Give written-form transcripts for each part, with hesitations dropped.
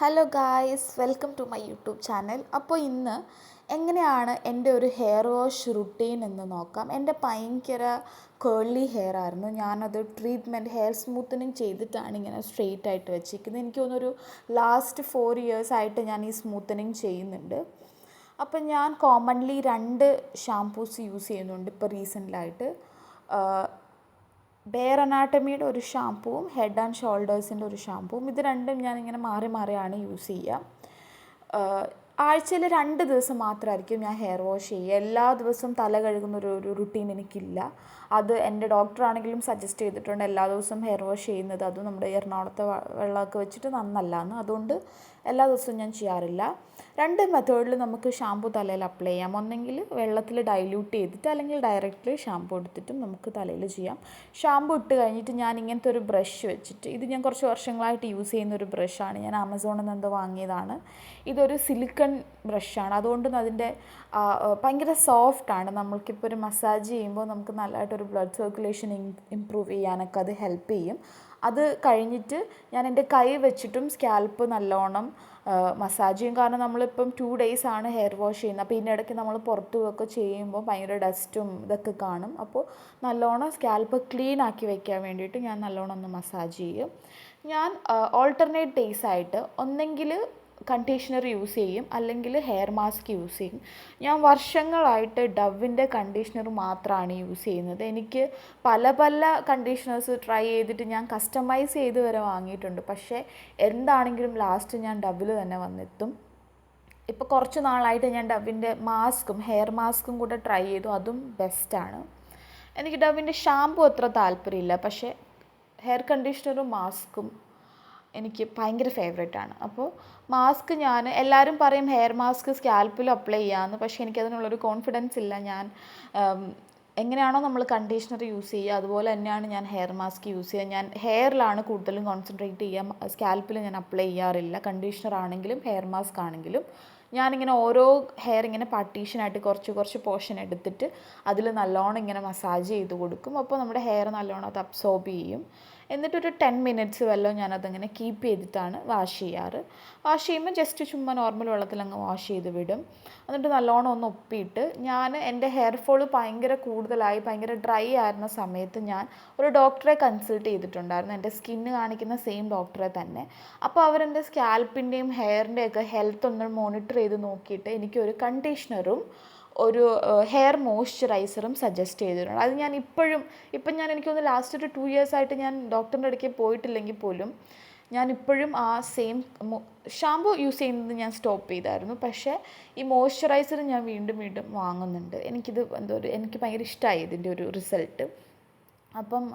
Hello guys, welcome to my YouTube channel. അപ്പോൾ ഇന്ന് എങ്ങനെയാണ് എൻ്റെ ഒരു ഹെയർ വാഷ് റുട്ടീൻ എന്ന് നോക്കാം. എൻ്റെ ഭയങ്കര കേർലി ഹെയർ ആയിരുന്നു. ഞാനത് ട്രീറ്റ്മെൻറ്റ് ഹെയർ സ്മൂത്തനിങ് ചെയ്തിട്ടാണ് ഇങ്ങനെ സ്ട്രെയിറ്റ് ആയിട്ട് വെച്ചിരിക്കുന്നത്. എനിക്ക് തോന്നുന്നൊരു ലാസ്റ്റ് 4 ഇയേഴ്സ് ആയിട്ട് ഞാൻ ഈ സ്മൂത്തനിങ് ചെയ്യുന്നുണ്ട്. അപ്പം ഞാൻ കോമൺലി 2 ഷാംപൂസ് യൂസ് ചെയ്യുന്നുണ്ട് ഇപ്പോൾ റീസെൻ്റായിട്ട്. ബെയർ അനാട്ടമിയുടെ ഒരു ഷാമ്പുവും ഹെഡ് ആൻഡ് ഷോൾഡേഴ്സിൻ്റെ ഒരു ഷാമ്പുവും. ഇത് രണ്ടും ഞാനിങ്ങനെ മാറി മാറിയാണ് യൂസ് ചെയ്യുക. ആഴ്ചയിൽ 2 ദിവസം മാത്രമായിരിക്കും ഞാൻ ഹെയർ വാഷ് ചെയ്യുക. എല്ലാ ദിവസവും തല കഴുകുന്ന ഒരു റുട്ടീൻ എനിക്കില്ല. അത് എൻ്റെ ഡോക്ടറാണെങ്കിലും സജസ്റ്റ് ചെയ്തിട്ടുണ്ട് എല്ലാ ദിവസവും ഹെയർ വാഷ് ചെയ്യുന്നത്. അതും നമ്മുടെ എറണാകുളത്തെ വെള്ളമൊക്കെ വെച്ചിട്ട് നന്നല്ല എന്ന്. അതുകൊണ്ട് എല്ലാ ദിവസവും ഞാൻ ചെയ്യാറില്ല. 2 മെത്തേഡിൽ നമുക്ക് ഷാമ്പു തലയിൽ അപ്ലൈ ചെയ്യാം. ഒന്നെങ്കിൽ വെള്ളത്തിൽ ഡൈല്യൂട്ട് ചെയ്തിട്ട്, അല്ലെങ്കിൽ ഡയറക്റ്റ്ലി ഷാമ്പു എടുത്തിട്ടും നമുക്ക് തലയിൽ ചെയ്യാം. ഷാമ്പു ഇട്ട് കഴിഞ്ഞിട്ട് ഞാൻ ഇങ്ങനത്തെ ഒരു ബ്രഷ് വെച്ചിട്ട്, ഇത് ഞാൻ കുറച്ച് വർഷങ്ങളായിട്ട് യൂസ് ചെയ്യുന്ന ഒരു ബ്രഷാണ്. ഞാൻ ആമസോണിൽ നിന്ന് എന്തോ വാങ്ങിയതാണ്. ഇതൊരു സിലിക്കൺ ബ്രഷാണ്. അതുകൊണ്ട് അതിൻ്റെ ഭയങ്കര സോഫ്റ്റാണ്. നമ്മൾക്കിപ്പോൾ ഒരു മസാജ് ചെയ്യുമ്പോൾ നമുക്ക് നല്ലതായിട്ടൊരു ബ്ലഡ് സർക്കുലേഷൻ ഇമ്പ്രൂവ് ചെയ്യാനൊക്കെ അത് ഹെൽപ്പ് ചെയ്യും. അത് കഴിഞ്ഞിട്ട് ഞാൻ എൻ്റെ കൈ വെച്ചിട്ടും സ്കാൽപ്പ് നല്ലോണം മസാജ് ചെയ്യും. കാരണം നമ്മളിപ്പം 2 days ആണ് ഹെയർ വാഷ് ചെയ്യുന്നത്. അപ്പോൾ ഇതിനിടയ്ക്ക് നമ്മൾ പുറത്തു പോയൊക്കെ ചെയ്യുമ്പോൾ ഭയങ്കര ഡസ്റ്റും ഇതൊക്കെ കാണും. അപ്പോൾ നല്ലോണം സ്കാൽപ്പ് ക്ലീൻ ആക്കി വയ്ക്കാൻ വേണ്ടിയിട്ട് ഞാൻ നല്ലോണം ഒന്ന് മസാജ് ചെയ്യും. ഞാൻ ഓൾട്ടർനേറ്റ് ഡേയ്സ് ആയിട്ട് ഒന്നെങ്കിൽ കണ്ടീഷണർ യൂസ് ചെയ്യും, അല്ലെങ്കിൽ ഹെയർ മാസ്ക് യൂസ് ചെയ്യും. ഞാൻ വർഷങ്ങളായിട്ട് ഡവിൻ്റെ കണ്ടീഷണർ മാത്രമാണ് യൂസ് ചെയ്യുന്നത്. എനിക്ക് പല കണ്ടീഷണേഴ്സ് ട്രൈ ചെയ്തിട്ട് ഞാൻ കസ്റ്റമൈസ് ചെയ്ത് വരെ വാങ്ങിയിട്ടുണ്ട്. പക്ഷേ എന്താണെങ്കിലും ലാസ്റ്റ് ഞാൻ ഡവിൽ തന്നെ വന്നെത്തും. ഇപ്പോൾ കുറച്ച് നാളായിട്ട് ഞാൻ ഡവിൻ്റെ മാസ്കും ഹെയർ മാസ്കും കൂടെ ട്രൈ ചെയ്തു. അതും ബെസ്റ്റാണ്. എനിക്ക് ഡവിൻ്റെ ഷാമ്പു അത്ര താല്പര്യമില്ല, പക്ഷേ ഹെയർ കണ്ടീഷണറും മാസ്കും എനിക്ക് ഭയങ്കര ഫേവറേറ്റാണ്. അപ്പോൾ മാസ്ക് ഞാൻ എല്ലാവരും പറയും ഹെയർ മാസ്ക് സ്കാൽപ്പിൽ അപ്ലൈ ചെയ്യാമെന്ന്. പക്ഷേ എനിക്കതിനുള്ളൊരു കോൺഫിഡൻസ് ഇല്ല. ഞാൻ എങ്ങനെയാണോ നമ്മൾ കണ്ടീഷണർ യൂസ് ചെയ്യുക അതുപോലെ തന്നെയാണ് ഞാൻ ഹെയർ മാസ്ക് യൂസ് ചെയ്യുക. ഞാൻ ഹെയറിലാണ് കൂടുതലും കോൺസെൻട്രേറ്റ് ചെയ്യുക. സ്കാൽപ്പിൽ ഞാൻ അപ്ലൈ ചെയ്യാറില്ല. കണ്ടീഷണർ ആണെങ്കിലും ഹെയർ മാസ്ക് ആണെങ്കിലും ഞാനിങ്ങനെ ഓരോ ഹെയർ ഇങ്ങനെ പാർട്ടീഷനായിട്ട് കുറച്ച് പോർഷൻ എടുത്തിട്ട് അതിൽ നല്ലോണം ഇങ്ങനെ മസാജ് ചെയ്ത് കൊടുക്കും. അപ്പോൾ നമ്മുടെ ഹെയർ നല്ലോണം അത് അബ്സോർബ് ചെയ്യും. എന്നിട്ടൊരു 10 minutes വല്ലതും ഞാനതങ്ങനെ കീപ്പ് ചെയ്തിട്ടാണ് വാഷ് ചെയ്യാറ്. വാഷ് ചെയ്യുമ്പോൾ ജസ്റ്റ് ചുമ്മാ നോർമൽ വെള്ളത്തിൽ അങ്ങ് വാഷ് ചെയ്ത് വിടും. എന്നിട്ട് നല്ലോണം ഒന്ന് ഒപ്പിയിട്ട് ഞാൻ എൻ്റെ ഹെയർ ഫോൾ ഭയങ്കര കൂടുതലായി ഭയങ്കര ഡ്രൈ ആയിരുന്ന സമയത്ത് ഞാൻ ഒരു ഡോക്ടറെ കൺസൾട്ട് ചെയ്തിട്ടുണ്ടായിരുന്നു. എൻ്റെ സ്കിന്ന് കാണിക്കുന്ന സെയിം ഡോക്ടറെ തന്നെ. അപ്പോൾ അവരെൻ്റെ സ്കാൽപ്പിൻ്റെയും ഹെയറിൻ്റെയൊക്കെ ഹെൽത്ത് ഒന്ന് മോണിറ്റർ ചെയ്ത് നോക്കിയിട്ട് എനിക്കൊരു കണ്ടീഷണറും ഒരു ഹെയർ മോയ്സ്ചറൈസറും സജസ്റ്റ് ചെയ്തിട്ടുണ്ട്. അത് ഞാൻ ഇപ്പം എനിക്കൊന്ന് ലാസ്റ്റ് ഒരു 2 years ആയിട്ട് ഞാൻ ഡോക്ടറിൻ്റെ അടുക്കൽ പോയിട്ടില്ലെങ്കിൽ പോലും ഞാനിപ്പോഴും ആ സെയിം ഷാമ്പു യൂസ് ചെയ്യുന്നത് ഞാൻ സ്റ്റോപ്പ് ചെയ്തായിരുന്നു. പക്ഷേ ഈ മോയ്സ്ചറൈസർ ഞാൻ വീണ്ടും വാങ്ങുന്നുണ്ട്. എനിക്ക് ഭയങ്കര ഇഷ്ടമായി ഇതിൻ്റെ ഒരു റിസൾട്ട്. അപ്പം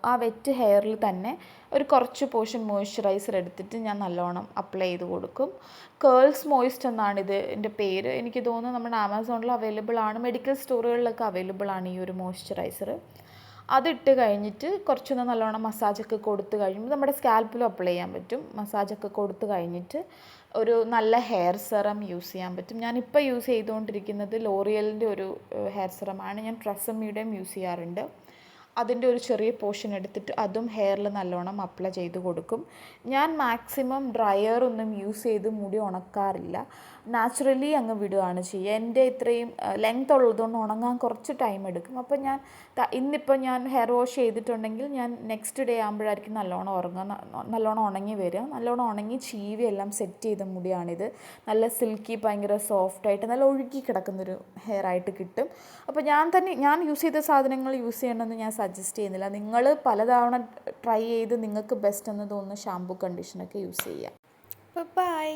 ആ വെറ്റ് ഹെയറിൽ തന്നെ ഒരു കുറച്ച് പോർഷൻ മോയ്സ്ചറൈസർ എടുത്തിട്ട് ഞാൻ നല്ലോണം അപ്ലൈ ചെയ്ത് കൊടുക്കും. കേൾസ് മോയ്സ്റ്റ് എന്നാണ് ഇതിൻ്റെ പേര്. എനിക്ക് തോന്നുന്നു നമ്മുടെ ആമസോണിൽ അവൈലബിൾ ആണ്, മെഡിക്കൽ സ്റ്റോറുകളിലൊക്കെ അവൈലബിൾ ആണ് ഈ ഒരു മോയ്സ്ചറൈസർ. അതിട്ട് കഴിഞ്ഞിട്ട് കുറച്ചൊന്ന് നല്ലോണം മസാജൊക്കെ കൊടുത്ത് കഴിയുമ്പോൾ നമ്മുടെ സ്കാൽപ്പിലും അപ്ലൈ ചെയ്യാൻ പറ്റും. മസാജൊക്കെ കൊടുത്ത് കഴിഞ്ഞിട്ട് ഒരു നല്ല ഹെയർ സെറം യൂസ് ചെയ്യാൻ പറ്റും. ഞാനിപ്പോൾ യൂസ് ചെയ്തുകൊണ്ടിരിക്കുന്നത് ലോറിയലിൻ്റെ ഒരു ഹെയർ സെറമാണ്. ഞാൻ ട്രെസമ്മിയുടെയും യൂസ് ചെയ്യാറുണ്ട്. അതിൻ്റെ ഒരു ചെറിയ പോർഷൻ എടുത്തിട്ട് അതും ഹെയറിൽ നല്ലോണം അപ്ലൈ ചെയ്ത് കൊടുക്കും. ഞാൻ മാക്സിമം ഡ്രയറൊന്നും യൂസ് ചെയ്ത് മുടി ഉണക്കാറില്ല. നാച്ചുറലി അങ്ങ് വിടുകയാണ് ചെയ്യുക. എൻ്റെ ഇത്രയും ലെങ്ത് ഉള്ളതുകൊണ്ട് ഉണങ്ങാൻ കുറച്ച് ടൈം എടുക്കും. അപ്പോൾ ഇന്നിപ്പോൾ ഞാൻ ഹെയർ വാഷ് ചെയ്തിട്ടുണ്ടെങ്കിൽ ഞാൻ നെക്സ്റ്റ് ഡേ ആകുമ്പോഴായിരിക്കും നല്ലോണം ഉണങ്ങി വരിക. നല്ലോണം ഉണങ്ങി ചീവി എല്ലാം സെറ്റ് ചെയ്ത മുടിയാണിത്. നല്ല സിൽക്കി ഭയങ്കര സോഫ്റ്റായിട്ട് നല്ല ഒഴുകി കിടക്കുന്നൊരു ഹെയർ ആയിട്ട് കിട്ടും. അപ്പോൾ ഞാൻ യൂസ് ചെയ്ത സാധനങ്ങൾ യൂസ് ചെയ്യണമെന്ന് ഞാൻ സജസ്റ്റ് ചെയ്യുന്നില്ല. നിങ്ങൾ പലതവണ ട്രൈ ചെയ്ത് നിങ്ങൾക്ക് ബെസ്റ്റ് എന്ന് തോന്നുന്ന ഷാമ്പു കണ്ടീഷനൊക്കെ യൂസ് ചെയ്യുക. ബൈ.